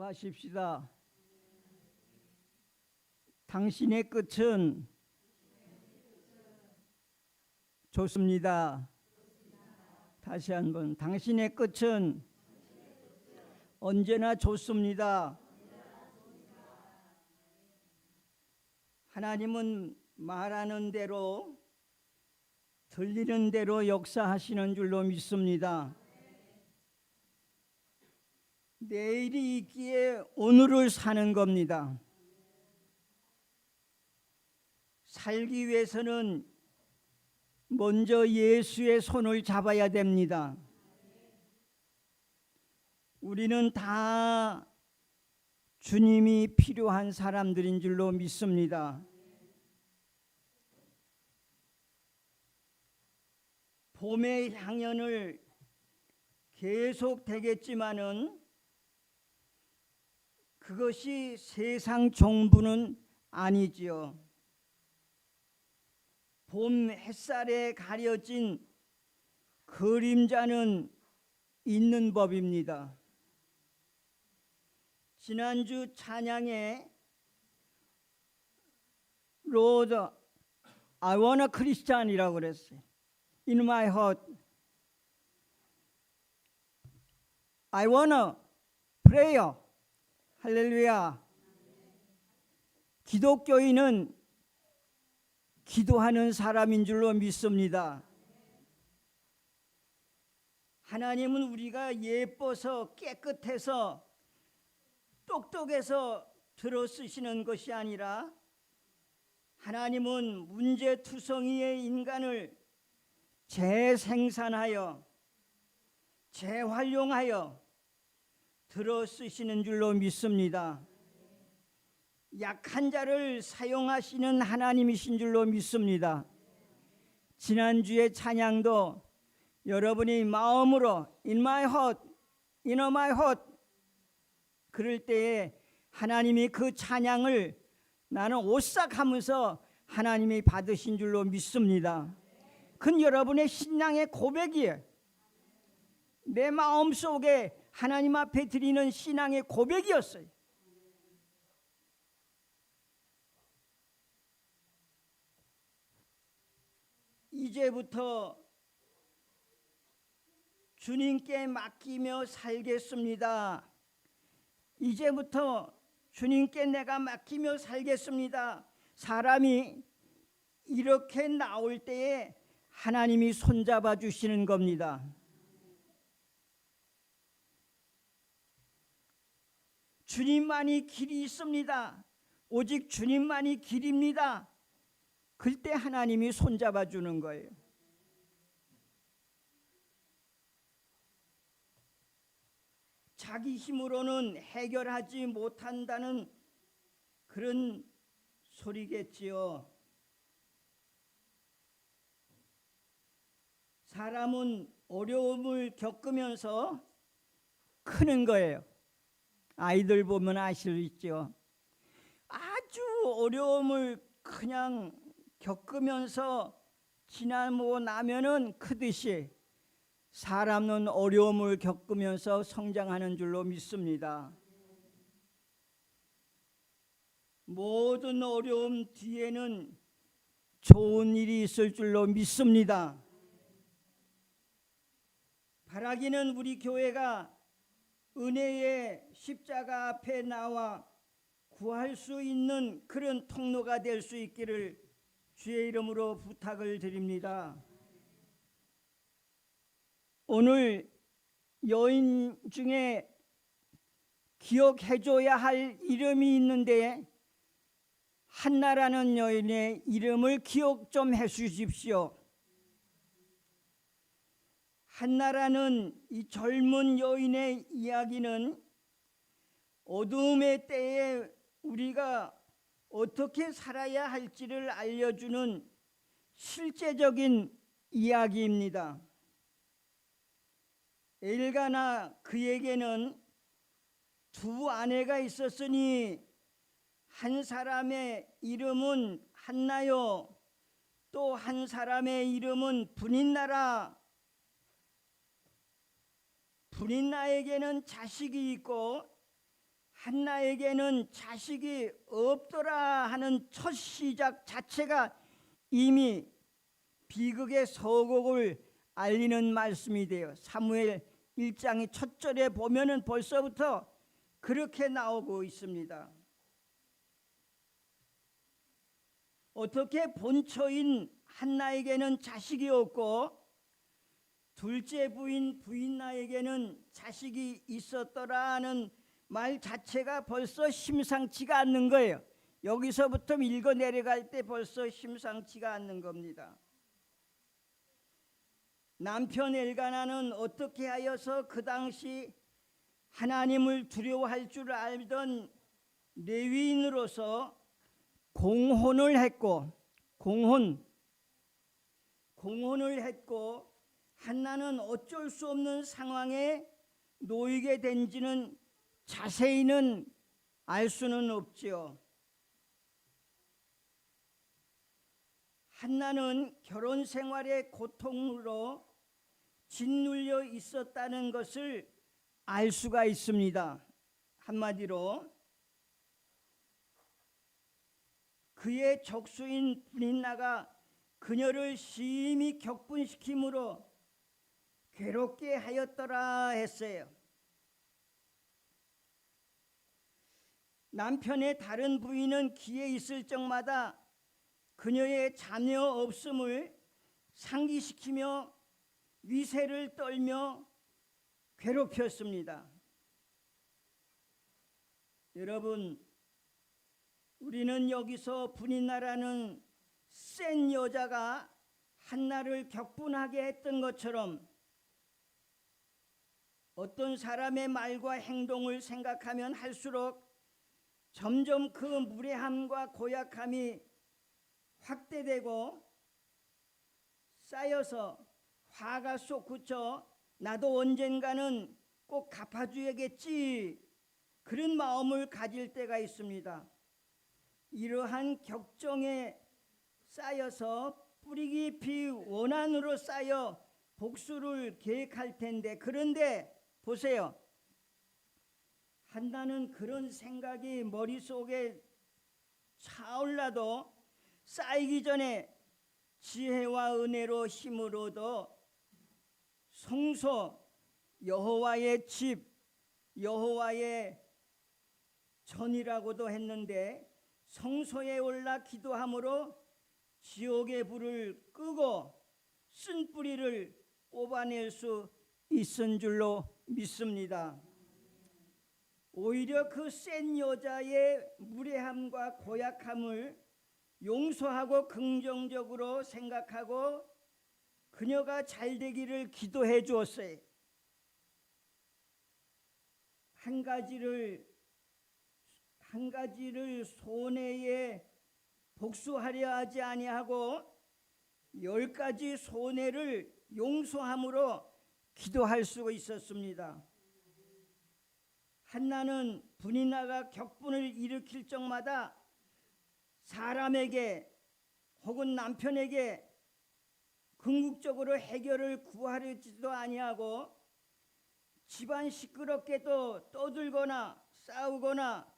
기도하십시다. 당신의 끝은 좋습니다. 다시 한번, 당신의 끝은 언제나 좋습니다. 하나님은 말하는 대로, 들리는 대로 역사하시는 줄로 믿습니다. 내일이 있기에 오늘을 사는 겁니다. 살기 위해서는 먼저 예수의 손을 잡아야 됩니다. 우리는 다 주님이 필요한 사람들인 줄로 믿습니다. 봄의 향연을 계속 되겠지만은 그것이 세상 정부는 아니지요. 봄 햇살에 가려진 그림자는 있는 법입니다. 지난주 찬양에 Lord, I want a Christian이라고 그랬어요. In my heart, I want a prayer. 할렐루야. 기독교인은 기도하는 사람인 줄로 믿습니다. 하나님은 우리가 예뻐서 깨끗해서 똑똑해서 들어 쓰시는 것이 아니라 하나님은 문제투성이의 인간을 재생산하여 재활용하여 들어 쓰시는 줄로 믿습니다. 약한 자를 사용하시는 하나님이신 줄로 믿습니다. 지난주의 찬양도 여러분이 마음으로 In my heart, in my heart 그럴 때에 하나님이 그 찬양을 나는 오싹하면서 하나님이 받으신 줄로 믿습니다. 그건 여러분의 신앙의 고백이에요. 내 마음속에 하나님 앞에 드리는 신앙의 고백이었어요. 이제부터 주님께 맡기며 살겠습니다. 이제부터 주님께 내가 맡기며 살겠습니다. 사람이 이렇게 나올 때에 하나님이 손잡아 주시는 겁니다. 주님만이 길이 있습니다. 오직 주님만이 길입니다. 그때 하나님이 손잡아 주는 거예요. 자기 힘으로는 해결하지 못한다는 그런 소리겠지요. 사람은 어려움을 겪으면서 크는 거예요. 아이들 보면 아시죠? 아주 어려움을 그냥 겪으면서 지나고 나면은 크듯이 사람은 어려움을 겪으면서 성장하는 줄로 믿습니다. 모든 어려움 뒤에는 좋은 일이 있을 줄로 믿습니다. 바라기는 우리 교회가 은혜의 십자가 앞에 나와 구할 수 있는 그런 통로가 될 수 있기를 주의 이름으로 부탁을 드립니다. 오늘 여인 중에 기억해줘야 할 이름이 있는데 한나라는 여인의 이름을 기억 좀 해주십시오. 한나라는 이 젊은 여인의 이야기는 어둠의 때에 우리가 어떻게 살아야 할지를 알려주는 실제적인 이야기입니다. 엘가나 그에게는 두 아내가 있었으니 한 사람의 이름은 한나요, 또 한 사람의 이름은 브닌나라. 브닌나에게는 자식이 있고 한나에게는 자식이 없더라 하는 첫 시작 자체가 이미 비극의 서곡을 알리는 말씀이 돼요. 사무엘 1장의 첫 절에 보면은 벌써부터 그렇게 나오고 있습니다. 어떻게 본처인 한나에게는 자식이 없고 둘째 부인 부인나에게는 자식이 있었더라는 말 자체가 벌써 심상치가 않는 거예요. 여기서부터 읽어 내려갈 때 벌써 심상치가 않는 겁니다. 남편 엘가나는 어떻게 하여서 그 당시 하나님을 두려워할 줄 알던 레위인으로서 공혼을 했고 한나는 어쩔 수 없는 상황에 놓이게 된지는 자세히는 알 수는 없지요. 한나는 결혼 생활의 고통으로 짓눌려 있었다는 것을 알 수가 있습니다. 한마디로 그의 적수인 브린나가 그녀를 심히 격분시킴으로 괴롭게 하였더라 했어요. 남편의 다른 부인은 기회 있을 적마다 그녀의 자녀 없음을 상기시키며 위세를 떨며 괴롭혔습니다. 여러분, 우리는 여기서 브린나라는 센 여자가 한나를 격분하게 했던 것처럼 어떤 사람의 말과 행동을 생각하면 할수록 점점 그 무례함과 고약함이 확대되고 쌓여서 화가 쏙 굳혀 나도 언젠가는 꼭 갚아줘야겠지 그런 마음을 가질 때가 있습니다. 이러한 격정에 쌓여서 뿌리 깊이 원한으로 쌓여 복수를 계획할 텐데, 그런데 보세요. 한나는 그런 생각이 머릿속에 차올라도 쌓이기 전에 지혜와 은혜로 힘으로도 성소, 여호와의 집, 여호와의 전이라고도 했는데 성소에 올라 기도함으로 지옥의 불을 끄고 쓴 뿌리를 뽑아낼 수 있은 줄로 믿습니다. 오히려 그 센 여자의 무례함과 고약함을 용서하고 긍정적으로 생각하고 그녀가 잘 되기를 기도해 주었어요. 한 가지를 손해에 복수하려 하지 아니하고 10가지 손해를 용서함으로 기도할 수 있었습니다. 한나는 브린나가 격분을 일으킬 적마다 사람에게 혹은 남편에게 궁극적으로 해결을 구하려지도 아니하고 집안 시끄럽게도 떠들거나 싸우거나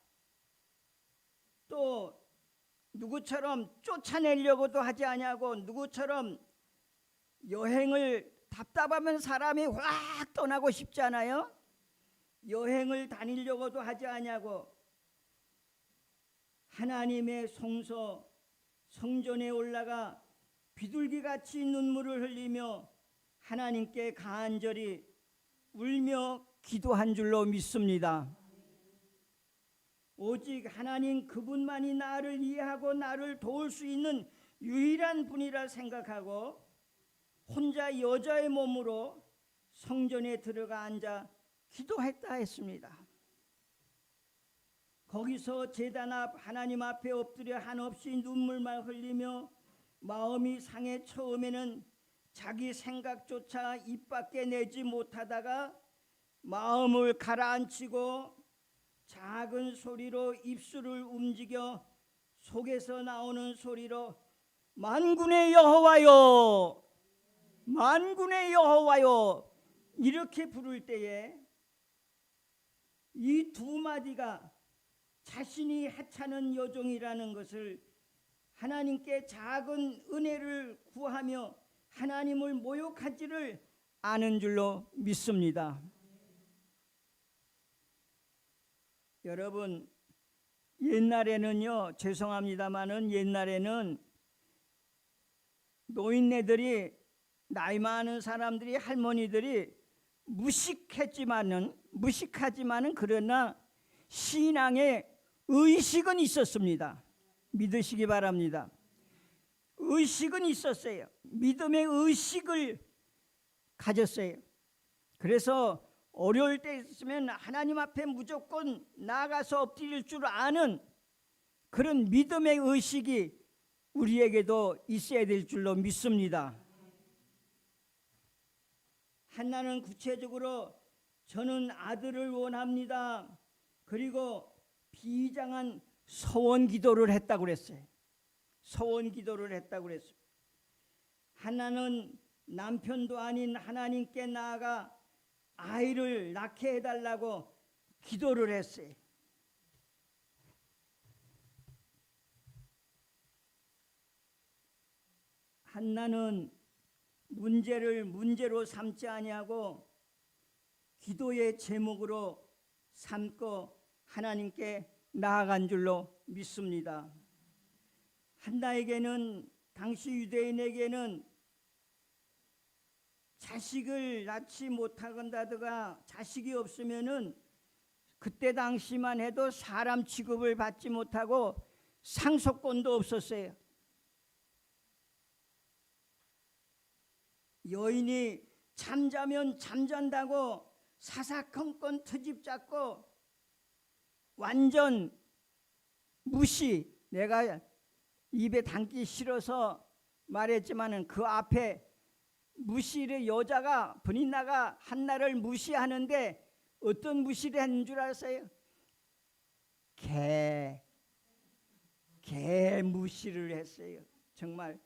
또 누구처럼 쫓아내려고도 하지 아니하고 누구처럼 여행을 답답하면 사람이 확 떠나고 싶잖아요. 여행을 다니려고도 하지 아니하고 하나님의 성전에 올라가 비둘기같이 눈물을 흘리며 하나님께 간절히 울며 기도한 줄로 믿습니다. 오직 하나님 그분만이 나를 이해하고 나를 도울 수 있는 유일한 분이라 생각하고 혼자 여자의 몸으로 성전에 들어가 앉아 기도했다 했습니다. 거기서 제단 앞 하나님 앞에 엎드려 한없이 눈물만 흘리며 마음이 상해 처음에는 자기 생각조차 입 밖에 내지 못하다가 마음을 가라앉히고 작은 소리로 입술을 움직여 속에서 나오는 소리로 만군의 여호와여, 만군의 여호와여 이렇게 부를 때에 이 두 마디가 자신이 하찮은 여종이라는 것을 하나님께 작은 은혜를 구하며 하나님을 모욕하지를 않은 줄로 믿습니다. 여러분, 옛날에는요, 죄송합니다마는 옛날에는 노인네들이, 나이 많은 사람들이, 할머니들이 무식하지만은 그러나 신앙의 의식은 있었습니다. 믿으시기 바랍니다. 의식은 있었어요. 믿음의 의식을 가졌어요. 그래서 어려울 때 있으면 하나님 앞에 무조건 나아가서 엎드릴 줄 아는 그런 믿음의 의식이 우리에게도 있어야 될 줄로 믿습니다. 한나는 구체적으로 저는 아들을 원합니다. 그리고 비장한 소원 기도를 했다고 그랬어요. 소원 기도를 했다고 그랬어요. 한나는 남편도 아닌 하나님께 나아가 아이를 낳게 해달라고 기도를 했어요. 한나는 문제를 문제로 삼지 아니하고 기도의 제목으로 삼고 하나님께 나아간 줄로 믿습니다. 한나에게는, 당시 유대인에게는 자식을 낳지 못한다든가 자식이 없으면은 그때 당시만 해도 사람 취급을 받지 못하고 상속권도 없었어요. 여인이 잠자면 잠잔다고 사사건건 트집 잡고 완전 무시, 내가 입에 담기 싫어서 말했지만은 그 앞에 무시를, 여자가 브닌나가 한나를 무시하는데 어떤 무시를 했는 줄 아세요? 개 무시를 했어요. 정말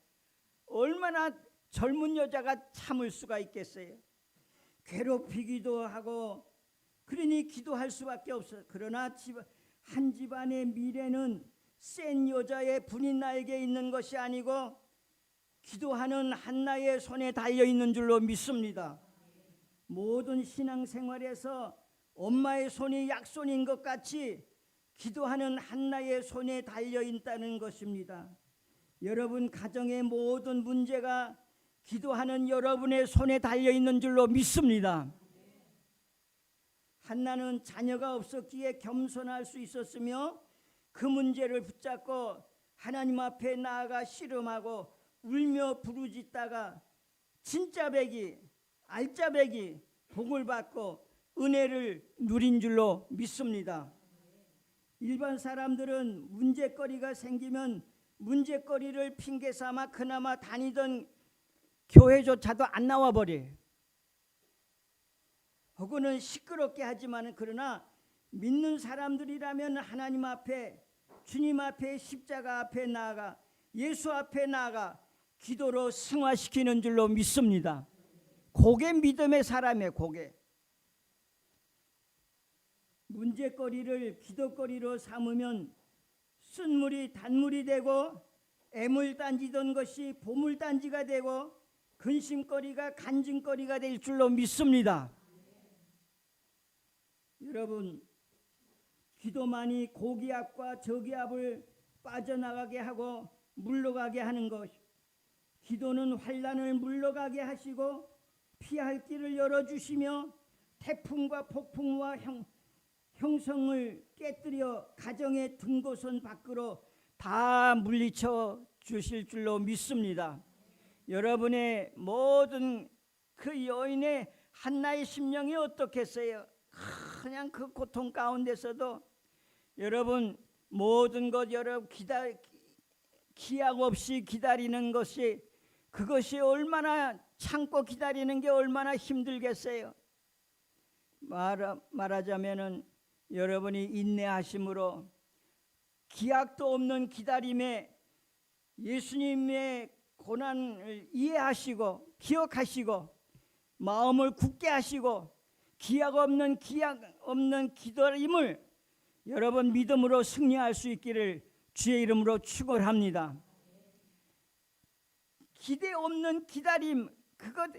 얼마나 젊은 여자가 참을 수가 있겠어요. 괴롭히기도 하고, 그러니 기도할 수밖에 없어요. 그러나 한 집안의 미래는 센 여자의 브닌나에게 있는 것이 아니고 기도하는 한나의 손에 달려있는 줄로 믿습니다. 모든 신앙생활에서 엄마의 손이 약손인 것 같이 기도하는 한나의 손에 달려있다는 것입니다. 여러분 가정의 모든 문제가 기도하는 여러분의 손에 달려있는 줄로 믿습니다. 한나는 자녀가 없었기에 겸손할 수 있었으며 그 문제를 붙잡고 하나님 앞에 나아가 씨름하고 울며 부르짖다가 진짜배기, 알짜배기 복을 받고 은혜를 누린 줄로 믿습니다. 일반 사람들은 문제거리가 생기면 문제거리를 핑계 삼아 그나마 다니던 교회조차도 안 나와버려요. 혹은 시끄럽게 하지만, 그러나 믿는 사람들이라면 하나님 앞에, 주님 앞에, 십자가 앞에 나아가 예수 앞에 나아가 기도로 승화시키는 줄로 믿습니다. 그게 믿음의 사람이에요. 그게 문제거리를 기도거리로 삼으면 쓴물이 단물이 되고 애물단지던 것이 보물단지가 되고 근심거리가 간증거리가 될 줄로 믿습니다. 여러분, 기도만이 고기압과 저기압을 빠져나가게 하고 물러가게 하는 것, 기도는 환난을 물러가게 하시고 피할 길을 열어주시며 태풍과 폭풍과 형성을 깨뜨려 가정의 등고선 밖으로 다 물리쳐 주실 줄로 믿습니다. 여러분의 모든 그 여인의 한나의 심령이 어떻겠어요? 그냥 그 고통 가운데서도 여러분 모든 것 여러분 기약 없이 기다리는 것이, 그것이 얼마나 참고 기다리는 게 얼마나 힘들겠어요. 말하자면은 여러분이 인내하심으로 기약도 없는 기다림에 예수님의 고난을 이해하시고 기억하시고 마음을 굳게 하시고 기약 없는 기다림을 여러분 믿음으로 승리할 수 있기를 주의 이름으로 축원합니다. 기대 없는 기다림, 그것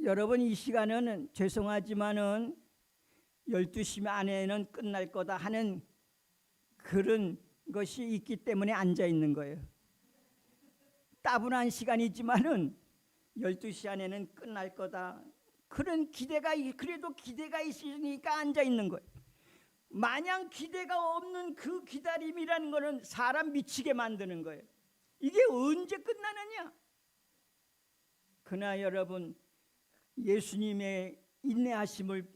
여러분 이 시간은 죄송하지만은 12시 안에는 끝날 거다 하는 그런 것이 있기 때문에 앉아 있는 거예요. 따분한 시간이지만은 12시 안에는 끝날 거다. 그런 기대가, 그래도 기대가 있으니까 앉아 있는 거예요. 마냥 기대가 없는 그 기다림이라는 것은 사람 미치게 만드는 거예요. 이게 언제 끝나느냐? 그러나 여러분 예수님의 인내하심을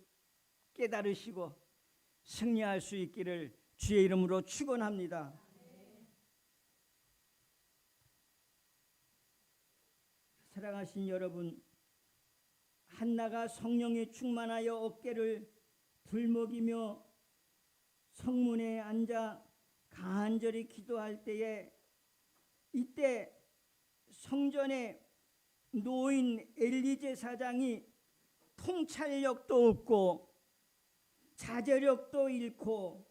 깨달으시고 승리할 수 있기를 주의 이름으로 축원합니다. 사랑하신 여러분, 한나가 성령에 충만하여 어깨를 들먹이며 성문에 앉아 간절히 기도할 때에 이때 성전에 노인 엘리 제사장이 통찰력도 없고 자제력도 잃고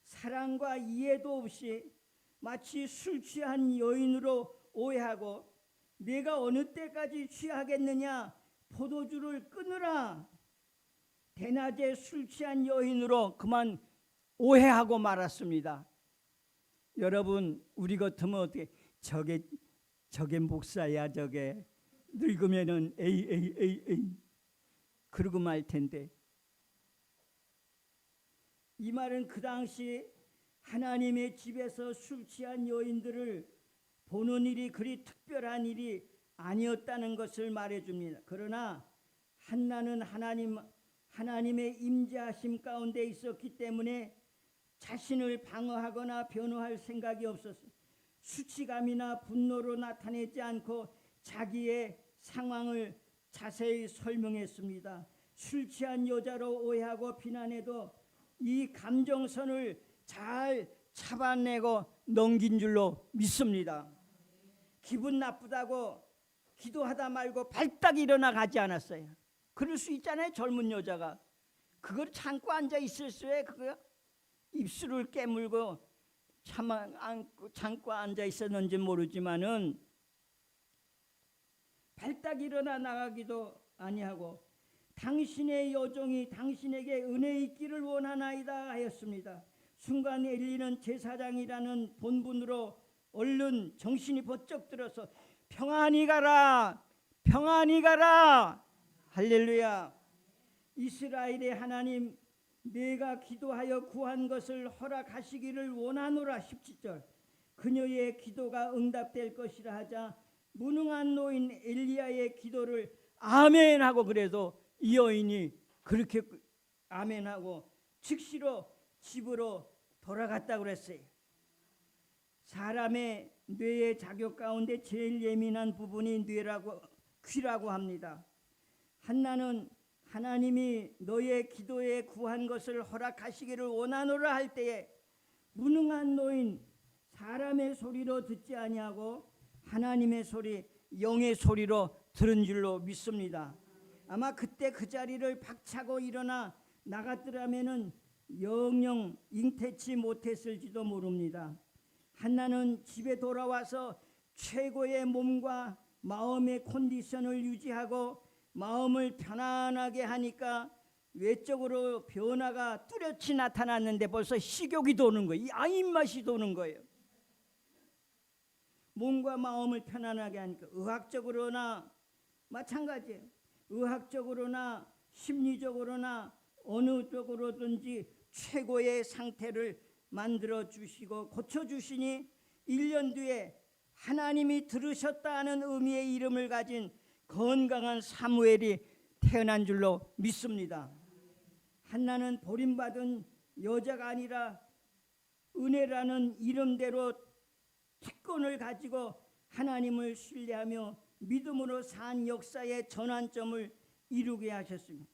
사랑과 이해도 없이 마치 술 취한 여인으로 오해하고 내가 어느 때까지 취하겠느냐 포도주를 끊으라 대낮에 술 취한 여인으로 그만 오해하고 말았습니다. 여러분 우리 같으면 어떻게 저게 목사야 저게 늙으면은 에이 그러고 말 텐데 이 말은 그 당시 하나님의 집에서 술 취한 여인들을 보는 일이 그리 특별한 일이 아니었다는 것을 말해줍니다. 그러나 한나는 하나님의 임재하심 가운데 있었기 때문에 자신을 방어하거나 변호할 생각이 없었어요. 수치감이나 분노로 나타내지 않고 자기의 상황을 자세히 설명했습니다. 술 취한 여자로 오해하고 비난해도 이 감정선을 잘 잡아내고 넘긴 줄로 믿습니다. 기분 나쁘다고 기도하다 말고 발딱 일어나 가지 않았어요. 그럴 수 있잖아요. 젊은 여자가 그걸 참고 앉아 있을 수에 그거 입술을 깨물고 참고 앉아 있었는지 모르지만은 발딱 일어나 나가기도 아니하고 당신의 여종이 당신에게 은혜 있기를 원하나이다 하였습니다. 순간 엘리는 제사장이라는 본분으로 얼른 정신이 번쩍 들어서 평안히 가라 평안히 가라 할렐루야. 이스라엘의 하나님 내가 기도하여 구한 것을 허락하시기를 원하노라. 17절 그녀의 기도가 응답될 것이라 하자 무능한 노인 엘리야의 기도를 아멘하고 그래도 이 여인이 그렇게 아멘하고 즉시로 집으로 돌아갔다고 그랬어요. 사람의 뇌의 작용 가운데 제일 예민한 부분이 귀라고 합니다. 한나는 하나님이 너의 기도에 구한 것을 허락하시기를 원하노라 할 때에 무능한 노인 사람의 소리로 듣지 아니하고 하나님의 소리 영의 소리로 들은 줄로 믿습니다. 아마 그때 그 자리를 박차고 일어나 나갔더라면은 영영 잉태치 못했을지도 모릅니다. 한나는 집에 돌아와서 최고의 몸과 마음의 컨디션을 유지하고 마음을 편안하게 하니까 외적으로 변화가 뚜렷이 나타났는데 벌써 식욕이 도는 거예요. 입맛이 도는 거예요. 몸과 마음을 편안하게 하니까 의학적으로나 마찬가지예요. 의학적으로나 심리적으로나 어느 쪽으로든지 최고의 상태를 만들어 주시고 고쳐 주시니 1년 뒤에 하나님이 들으셨다는 의미의 이름을 가진 건강한 사무엘이 태어난 줄로 믿습니다. 한나는 버림받은 여자가 아니라 은혜라는 이름대로 특권을 가지고 하나님을 신뢰하며 믿음으로 산 역사의 전환점을 이루게 하셨습니다.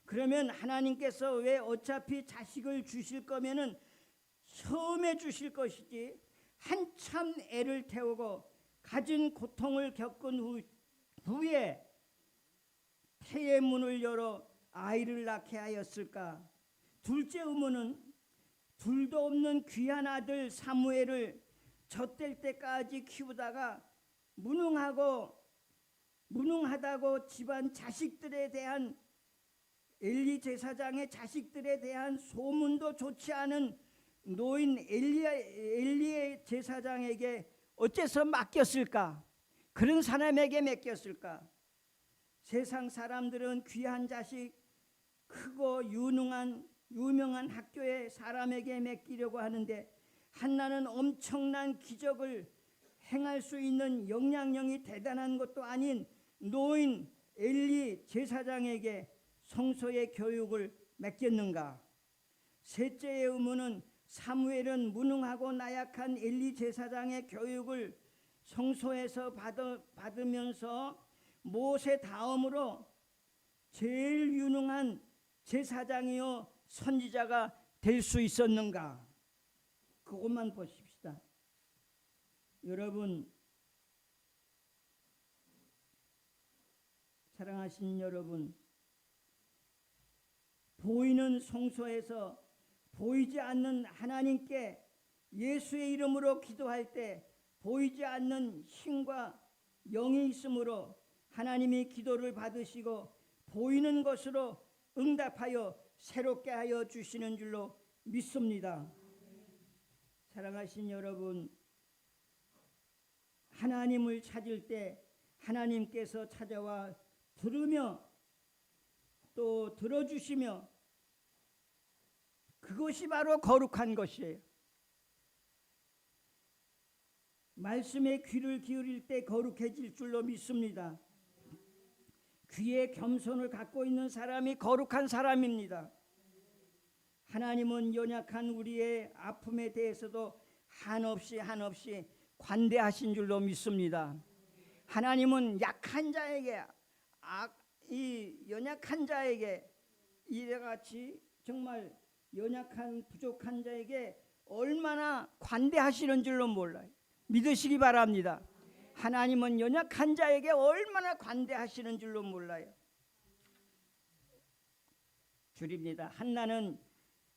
그러면 하나님께서 왜 어차피 자식을 주실 거면은 처음에 주실 것이지 한참 애를 태우고 가진 고통을 겪은 후에 태의 문을 열어 아이를 낳게 하였을까? 둘째 의문은 둘도 없는 귀한 아들 사무엘을 젖될 때까지 키우다가 무능하다고 집안 자식들에 대한 엘리 제사장의 자식들에 대한 소문도 좋지 않은 노인 엘리의 제사장에게 어째서 맡겼을까? 그런 사람에게 맡겼을까? 세상 사람들은 귀한 자식, 크고 유명한 학교의 사람에게 맡기려고 하는데 한나는 엄청난 기적을 행할 수 있는 영향력이 대단한 것도 아닌 노인 엘리 제사장에게 성소의 교육을 맡겼는가? 셋째의 의문은 사무엘은 무능하고 나약한 엘리 제사장의 교육을 성소에서 받으면서 모세 다음으로 제일 유능한 제사장이요 선지자가 될 수 있었는가? 그것만 보십시다. 여러분, 사랑하신 여러분, 보이는 성소에서 보이지 않는 하나님께 예수의 이름으로 기도할 때 보이지 않는 힘과 영이 있으므로 하나님이 기도를 받으시고 보이는 것으로 응답하여 새롭게 하여 주시는 줄로 믿습니다. 사랑하신 여러분, 하나님을 찾을 때 하나님께서 찾아와 들으며 또 들어주시며 그것이 바로 거룩한 것이에요. 말씀에 귀를 기울일 때 거룩해질 줄로 믿습니다. 귀에 겸손을 갖고 있는 사람이 거룩한 사람입니다. 하나님은 연약한 우리의 아픔에 대해서도 한없이 관대하신 줄로 믿습니다. 하나님은 약한 자에게 이 연약한 자에게 이래같이 정말 연약한 부족한 자에게 얼마나 관대하시는 줄로 몰라요. 믿으시기 바랍니다. 하나님은 연약한 자에게 얼마나 관대하시는 줄로 몰라요. 줄입니다. 한나는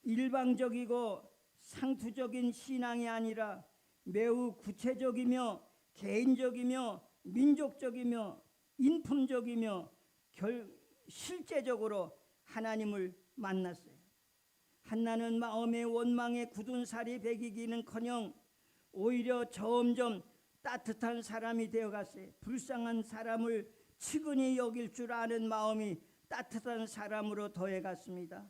일방적이고 상투적인 신앙이 아니라 매우 구체적이며 개인적이며 민족적이며 인품적이며 실제적으로 하나님을 만났어요. 한나는 마음의 원망에 굳은 살이 배기기는커녕 오히려 점점 따뜻한 사람이 되어갔어요. 불쌍한 사람을 측은히 여길 줄 아는 마음이 따뜻한 사람으로 더해갔습니다.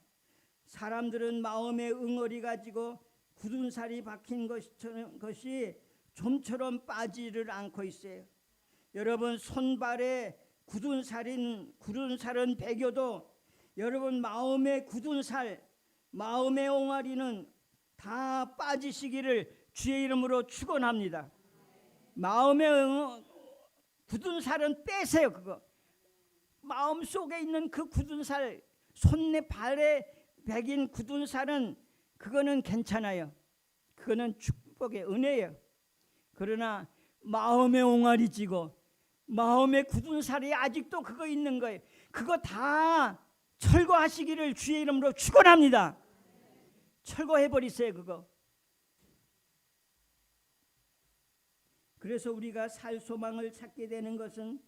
사람들은 마음에 응어리 가지고 굳은 살이 박힌 것이 좀처럼 빠지를 않고 있어요. 여러분, 손발에 굳은 살은 배겨도 여러분 마음의 굳은 살, 마음의 옹알이는 다 빠지시기를 주의 이름으로 축원합니다. 마음의 굳은 살은 빼세요. 그거 마음 속에 있는 그 굳은 살, 손내 발에 배긴 굳은 살은 그거는 괜찮아요. 그거는 축복의 은혜예요. 그러나 마음의 옹알이 지고 마음의 굳은 살이 아직도 그거 있는 거예요. 그거 다 철거하시기를 주의 이름으로 축원합니다. 철거해버리세요. 그거. 그래서 우리가 살 소망을 찾게 되는 것은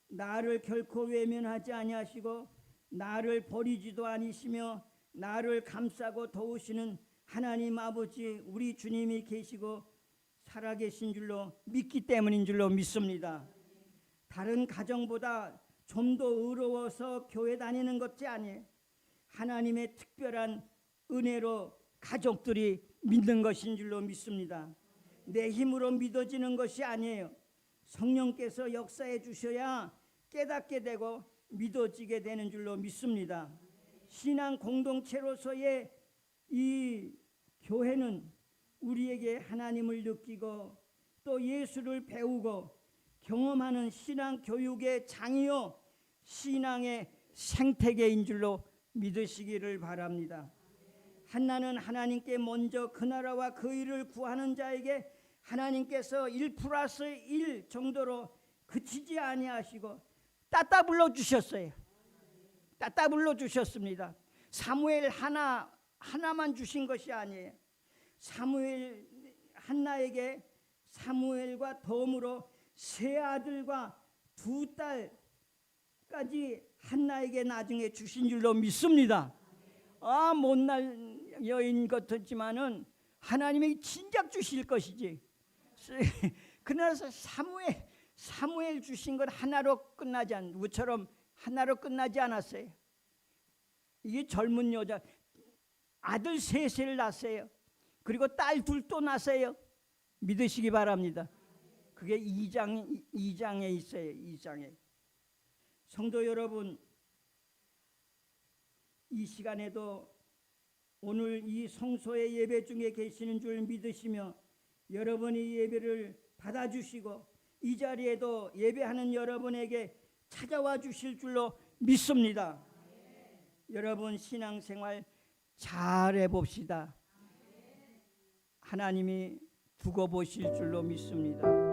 나를 결코 외면하지 아니하시고 나를 버리지도 아니시며 나를 감싸고 도우시는 하나님 아버지 우리 주님이 계시고 살아계신 줄로 믿기 때문인 줄로 믿습니다. 다른 가정보다 좀 더 의로워서 교회 다니는 것이 아니에요. 하나님의 특별한 은혜로 가족들이 믿는 것인 줄로 믿습니다. 내 힘으로 믿어지는 것이 아니에요. 성령께서 역사해 주셔야 깨닫게 되고 믿어지게 되는 줄로 믿습니다. 신앙 공동체로서의 이 교회는 우리에게 하나님을 느끼고 또 예수를 배우고 경험하는 신앙 교육의 장이요 신앙의 생태계인 줄로 믿으시기를 바랍니다. 한나는 하나님께 먼저 그 나라와 그 일을 구하는 자에게 하나님께서 1+1 정도로 그치지 아니하시고 따따블로 주셨어요. 따따블로 주셨습니다. 사무엘 하나 하나만 주신 것이 아니에요. 사무엘 한나에게 사무엘과 더불어 세 아들과 두 딸까지 한나에게 나중에 주신 줄로 믿습니다. 못날 여인 같았지만은 하나님이 진작 주실 것이지. 그러나 사무엘 주신 건 하나로 끝나지 않, 우처럼 하나로 끝나지 않았어요. 이게 젊은 여자 아들 셋을 낳았어요. 그리고 딸 둘 또 낳았어요. 믿으시기 바랍니다. 그게 2장에 있어요. 2장에. 성도 여러분, 이 시간에도 오늘 이 성소의 예배 중에 계시는 줄 믿으시며 여러분이 예배를 받아주시고 이 자리에도 예배하는 여러분에게 찾아와 주실 줄로 믿습니다. 여러분 신앙생활 잘 해봅시다. 하나님이 두고 보실 줄로 믿습니다.